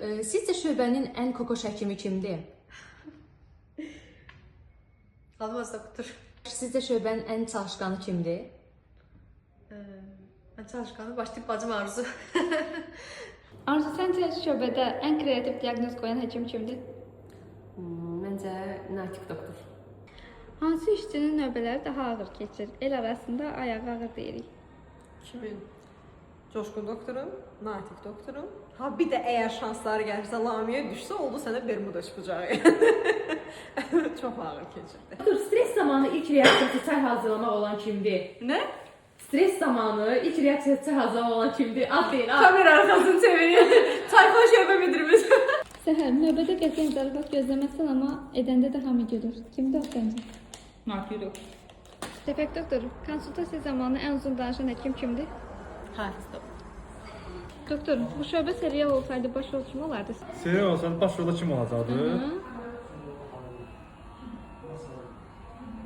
Sizcə şöbənin ən kokoş həkimi kimdir? Almaz doktor. Sizcə şöbənin ən çalışqanı kimdir? Ben çalışkanı başlayıp bacım Arzu. Arzu, səncə şöbədə ən kreativ diaqnoz qoyan həkim kimdir? Məncə Natik doktor. Hansı işçinin növbələri daha ağır keçir? El arasında ayağı ağır deyirik. Kimin? Coşkun doktorum, Natik doktorum. Ha bir de eğer şansları gelirse Lamiye düşse oldu sana Bermuda çıkacağı. Çok ağır geçirdi. Doktor, stres zamanı ilk reaksiyası çay hazırlamaq olan kimdir? Ne? Stres zamanı ilk reaksiyası çay hazırlamaq olan kimdir? Atlayın, at. Kamera arkasını çeviriyor. Tayfa şöbe müdürümüz. Səhər, növbədə qətiyyən zarafat gözləməzsən, amma edəndə də hamı gülür. Kimdir o səncə? Natik doktor. Şəfəq doktor, konsultasiya zamanı ən uzun danışan həkim kimdir? Hafiz doktor. Doktor, bu şöbə serial olsaydı başrol kim olardı? Serial olsaydı başrolda kim olacaktı?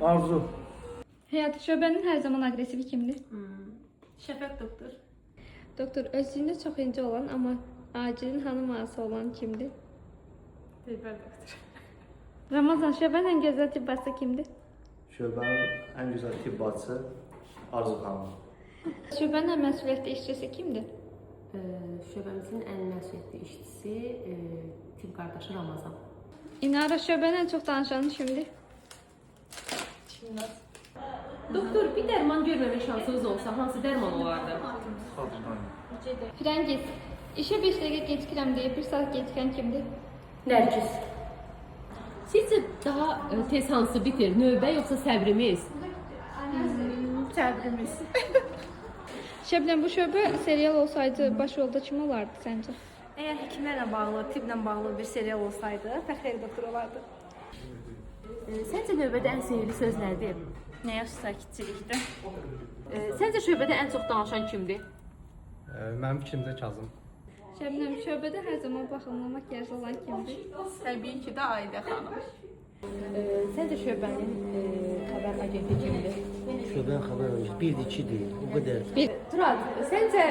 Arzu. Həyat şöbənin hər zaman aqressivi kimdir? Şəfəq doktor. Doktor, özlüyündə çox incə olan, amma acilin hanım ağası olan kimdir? Dilber doktor. Ramazan, şöbənin ən gözəl tibbası kimdir? Şöbənin ən gözəl tibbatçısı Arzu xanım. Şöbənin ən məsuliyyətli işçisi kimdir? Şöbəmizin ən məsuliyyətli işçisi tibb qardaşı Ramazan. İnara, şöbənin ən çox danışanı kimdir? Doktor, bir dərman görməmək şansınız olsa hansı dərman olardı? Firəngiz, işə 5 dəqiqə gecikirəm deyib 1 saat gecikən kimdir? Nərgiz. Sizcə daha tez hansı bitir? Növbə yoxsa səbrimiz? Təbrimiz. Şəbnəm, bu şöbə serial olsaydı başrolda kim olardı səncə? Eğer hekimlerle bağlı, tiblə bağlı bir serial olsaydı, Fəxri doktor olardı. Səncə növbədə ən sevimli söz nədir? Neye sakitçilikdə? Səncə şöbədə ən çox danışan kimdir? Mənim fikrimcə Kazım. Şəbnəm, şöbədə hər zaman baxımlamaq yarısı olan kimdir? Təbii ki de Aidə xanım. Səncə şöbənin xəbər agenti kimdir? Şöbənin xəbər verir. 1-də 2 deyil. O qədər. Turad, səncə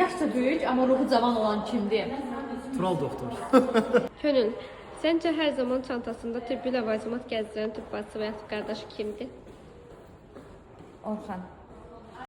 yaşca böyük amma ruhu cavan olan kimdir? Tural doktor. Könül, səncə hər zaman çantasında tibbi ləvazimat gəzdirən tibb bacısı və ya tibb qardaşı kimdir? Orxan.